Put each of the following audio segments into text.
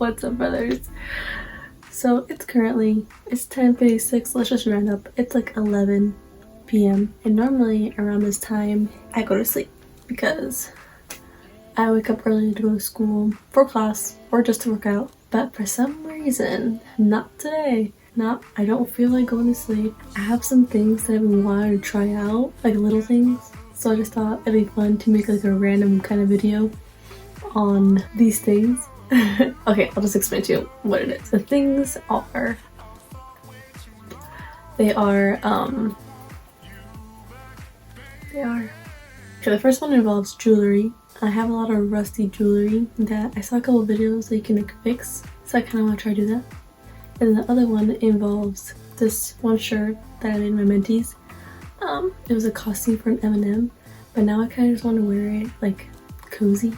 What's up, brothers? So it's 10:56. Let's just round up. It's like 11 p.m. and normally around this time I go to sleep because I wake up early to go to school for class or just to work out. But for some reason, not today. I don't feel like going to sleep. I have some things that I've been wanting to try out, like little things. So I just thought it'd be fun to make like a random kind of video on these things. Okay, I'll just explain to you what it is. The things are, okay, the first one involves jewelry. I have a lot of rusty jewelry that I saw a couple videos that you can fix, so I kind of want to try to do that. And the other one involves this one shirt that I made my mentees. It was a costume for an M&M, but now I kind of just want to wear it like cozy,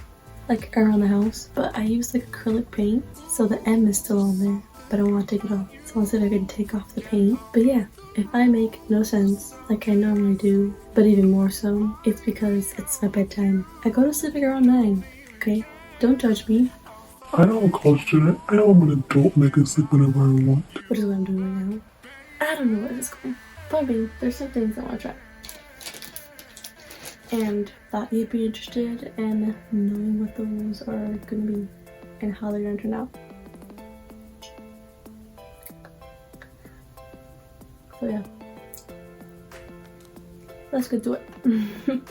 like around the house. But I used like acrylic paint, so the M is still on there, but I don't want to take it off. So I said I could take off the paint. But yeah, if I make no sense like I normally do, but even more so, it's because it's my bedtime. I go to sleep like around 9, okay? Don't judge me. I don't question it. I am an adult and I can sleep whenever I want. Which is what I'm doing right now. I don't know what this is going. Point being, there's some things I want to try. And thought you'd be interested in knowing what those are going to be and how they're going to turn out. So yeah. Let's get to it.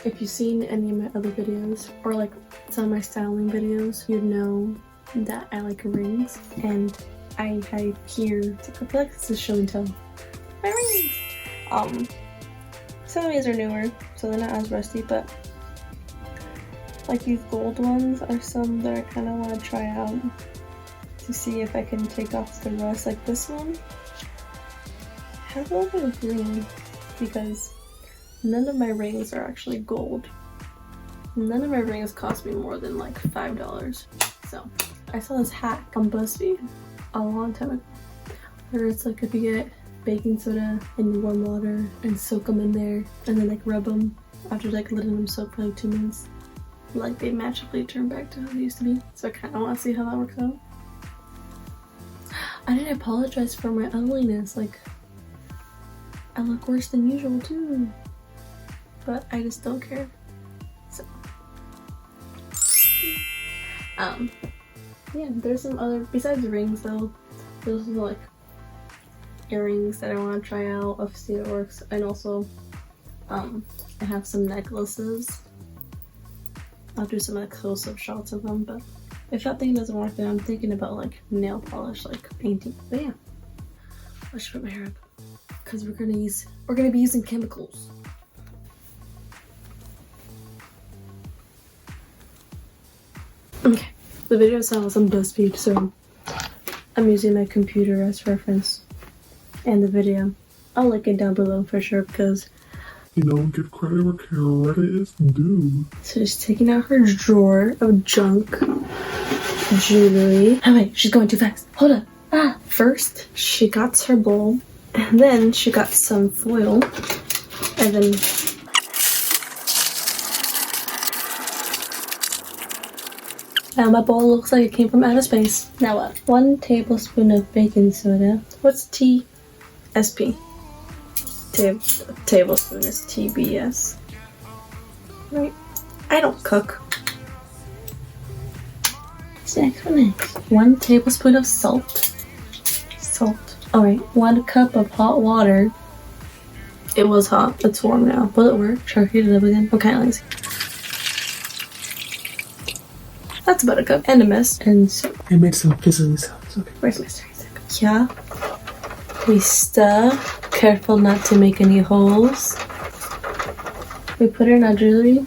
If you've seen any of my other videos or like some of my styling videos, you'd know that I like rings, and I have here, I feel like this is show and tell. My rings! Some of these are newer, so they're not as rusty, but like these gold ones are some that I kind of want to try out to see if I can take off the rust. Like this one has a little bit of green because none of my rings are actually gold. None of my rings cost me more than like $5. So I saw this hack on Buzzfeed a long time ago where it's like if you get baking soda and warm water and soak them in there and then like rub them after like letting them soak for like 2 minutes, like they magically turn back to how they used to be. So I kind of want to see how that works out. I didn't apologize for my ugliness. Like I look worse than usual too, but I just don't care. So yeah, there's some other, besides rings though, there's like earrings that I want to try out of see if it works, and also I have some necklaces. I'll do some like close-up shots of them, but if that thing doesn't work, then I'm thinking about like nail polish, like painting. But yeah, I should put my hair up because we're gonna be using chemicals. Okay, the video itself was on Buzzfeed, so I'm using my computer as reference. And the video, I'll link it down below for sure because you know, give credit where credit is due. So she's taking out her drawer of junk jewelry. Oh wait, she's going too fast. Hold up. First she got her bowl, and then she got some foil, and then my bowl looks like it came from outer space. Now what? 1 tablespoon of baking soda. What's TSP? Tablespoon is TBS. Right? I don't cook. What's the next one next? 1 tablespoon of salt. Alright, 1 cup of hot water. It was hot. It's warm now. Will it work? Should I heat it up again? I'm kind of lazy. That's about a cup. And a mist. And so I made some fizzling sounds. Okay. Where's my stirring stick? Yeah. We stir. Careful not to make any holes. We put it in our jewelry.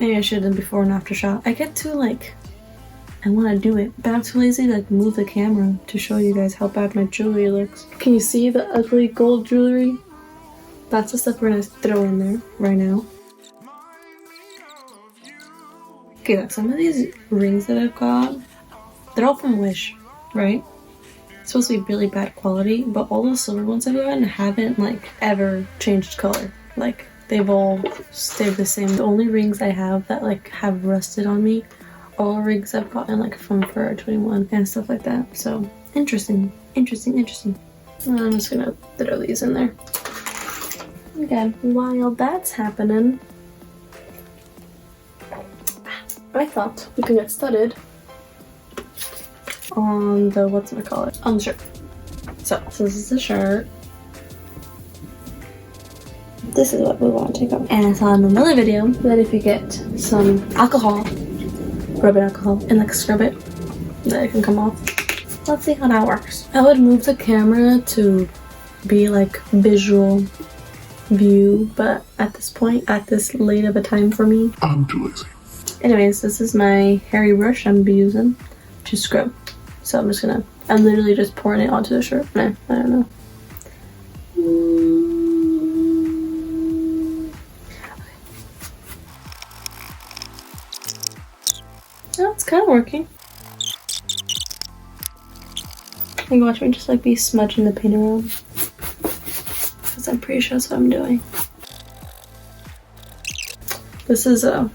Maybe I should have done before and after shot. I get too like, I want to do it, but I'm too lazy to like move the camera to show you guys how bad my jewelry looks. Can you see the ugly gold jewelry? That's the stuff we're gonna throw in there right now. Okay, like some of these rings that I've got, they're all from Wish, right? It's supposed to be really bad quality, but all the silver ones I've gotten haven't like ever changed color. Like they've all stayed the same. The only rings I have that like have rusted on me all rigs I've gotten like from Forever 21 and stuff like that. So interesting. And I'm just gonna throw these in there. Again, while that's happening, I thought we could get started on the, on the shirt. So this is the shirt. This is what we want to take off. And I saw in another video that if you get some alcohol, rubbing alcohol, and like scrub it, that it can come off. Let's see how that works. I would move the camera to be like visual view, but at this point, at this late of a time for me, I'm too lazy. Anyways, this is my hairy brush I'm gonna be using to scrub. So I'm literally just pouring it onto the shirt. I don't know. Oh, it's kind of working. You can watch me just like be smudging the paint around. Because I'm pretty sure that's what I'm doing. This is what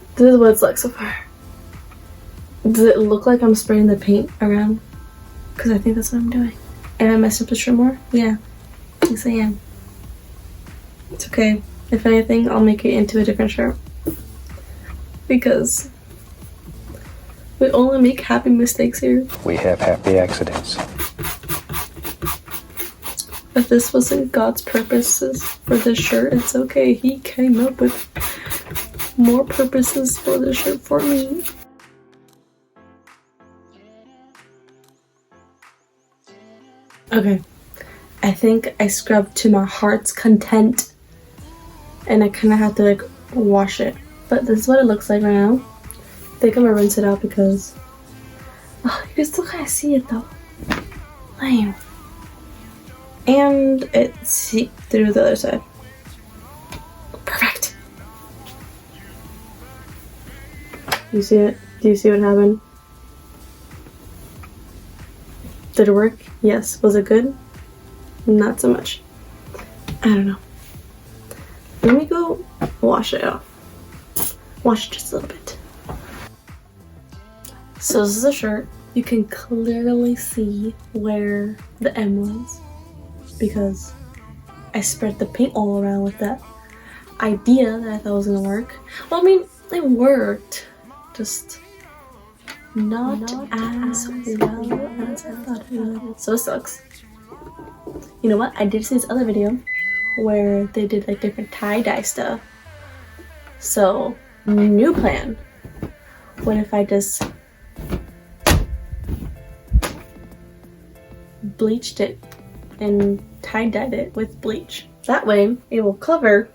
it's like so far. Does it look like I'm spraying the paint around? Because I think that's what I'm doing. Am I messing up the shirt more? Yeah. Yes, I am. It's okay. If anything, I'll make it into a different shirt. Because we only make happy mistakes here. We have happy accidents. If this wasn't God's purposes for this shirt, it's okay. He came up with more purposes for this shirt for me. Okay. I think I scrubbed to my heart's content. And I kind of have to like wash it. But this is what it looks like right now. I think I'm gonna rinse it out because you can still kind of see it though. Lame. And it seeped through the other side. Perfect. You see it? Do you see what happened? Did it work? Yes. Was it good? Not so much. I don't know. Let me go wash it off. Wash it just a little bit. So this is a shirt. You can clearly see where the M was because I spread the paint all around with that idea that I thought was gonna work. Well, I mean, it worked, just not as well as I thought it would. So it sucks. You know what? I did see this other video where they did like different tie-dye stuff. So, new plan. What if I just bleached it and tie-dyed it with bleach? That way, it will cover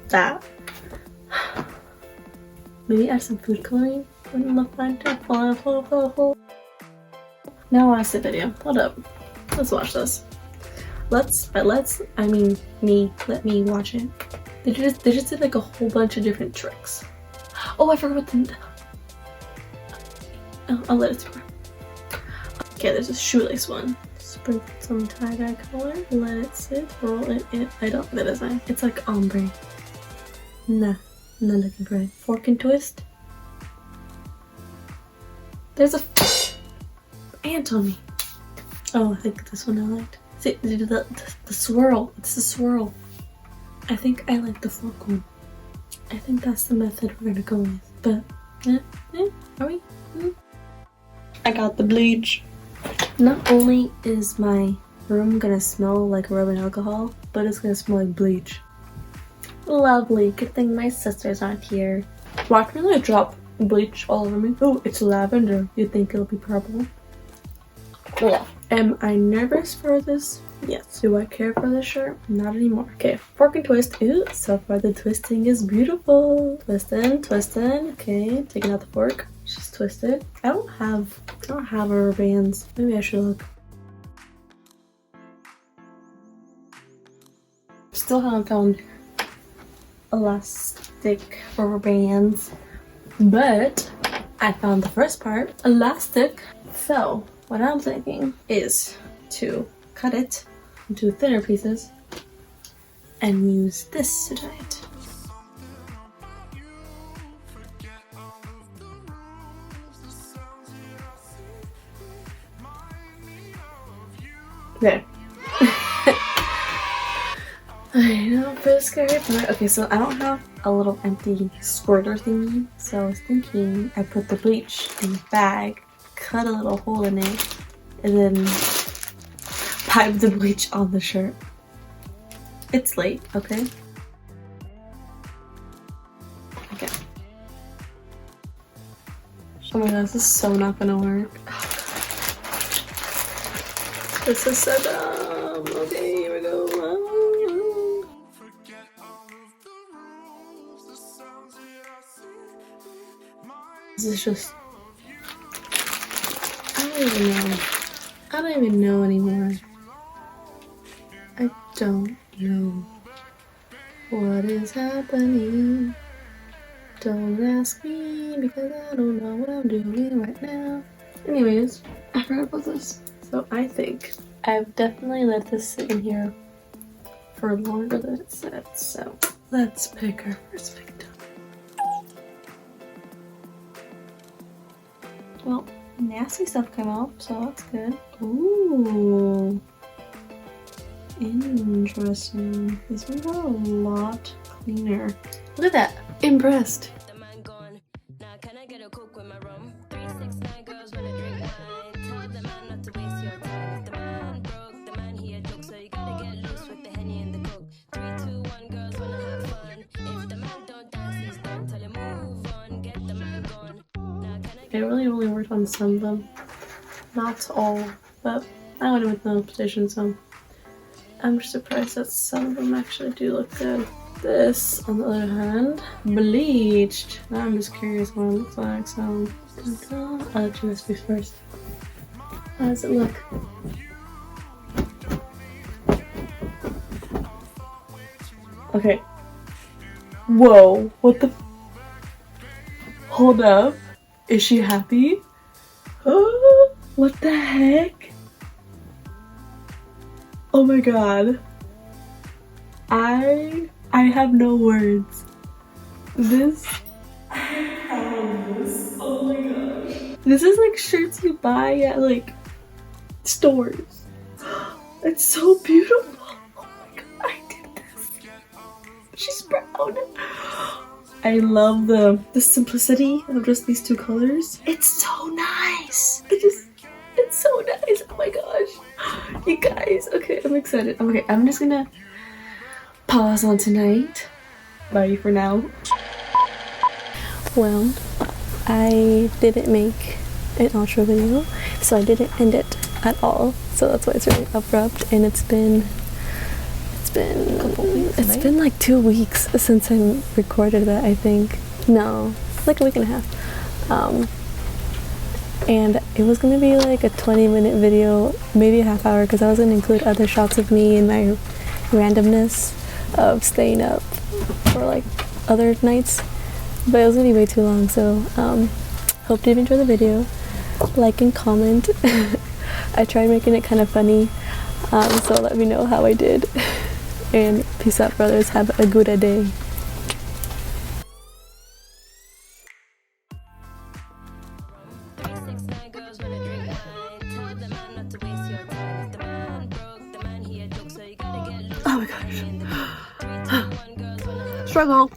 that. Maybe add some food coloring. Wouldn't look fine too. Now watch the video. Hold up. Let's watch this. Let me watch it. They just did like a whole bunch of different tricks. Oh, I forgot the. Oh, I'll let it through. Okay, there's a shoelace one. Sprinkle some tie-dye color. Let it sit. Roll it in. I don't. That isn't. It's like ombre. Nah, not looking for it. Fork and twist. There's a ant on me. Oh, I think this one I liked. See, the swirl. It's the swirl. I think I like the fork one. I think that's the method we're gonna go with. But, are we? I got the bleach. Not only is my room gonna smell like rubbing alcohol, but it's gonna smell like bleach. Lovely. Good thing my sisters aren't here. Watch me like drop bleach all over me. Oh, it's lavender. You think it'll be purple? Yeah. Am I nervous for this? Yes. Do I care for this shirt? Not anymore. Okay, fork and twist. Ooh, so far the twisting is beautiful. Twisting. Okay, taking out the fork. Just twist it. I don't have rubber bands. Maybe I should look. Still haven't found elastic rubber bands, but I found the first part, elastic. So what I'm thinking is to cut it into thinner pieces and use this to tie it. Okay. I know, pretty scary, but okay, so I don't have a little empty squirter thingy, so I was thinking I put the bleach in the bag, cut a little hole in it, and then pipe the bleach on the shirt. It's late, okay? Okay. Oh my god, this is so not gonna work. This is so dumb. Okay, here we go. This is just... I don't even know. I don't even know anymore. I don't know what is happening. Don't ask me because I don't know what I'm doing right now. Anyways, I forgot about this. So I think I've definitely let this sit in here for longer than it said. So let's pick our first victim. Well, nasty stuff came off, so that's good. Ooh. Interesting. This one got a lot cleaner. Look at that. Impressed. I really only worked on some of them, not all, but I went with no position, so I'm just surprised that some of them actually do look good. This, on the other hand, bleached. Now I'm just curious what it looks like, so I'll let you guys speak first. How does it look? Okay. Whoa, what the? Hold up. Is she happy? Oh, what the heck? Oh my god. I have no words. This. Oh my gosh. This is like shirts you buy at like stores. It's so beautiful. Oh my god, I did this. She's brown. I love the simplicity of just these two colors. It's so nice. It's so nice. Oh my gosh. You guys, okay, I'm excited. Okay, I'm just gonna pause on tonight. Bye for now. Well, I didn't make an outro video, so I didn't end it at all. So that's why it's really abrupt, and it's been a couple weeks. It's been like 2 weeks since I recorded that, I think. No, like a week and a half. And it was gonna be like a 20-minute video, maybe a half hour, because I was gonna include other shots of me and my randomness of staying up for like other nights, but it was gonna be way too long. So hope you enjoy the video. Like and comment. I tried making it kind of funny, so let me know how I did. And peace out, brothers. Have a good day. Oh my gosh. Struggle.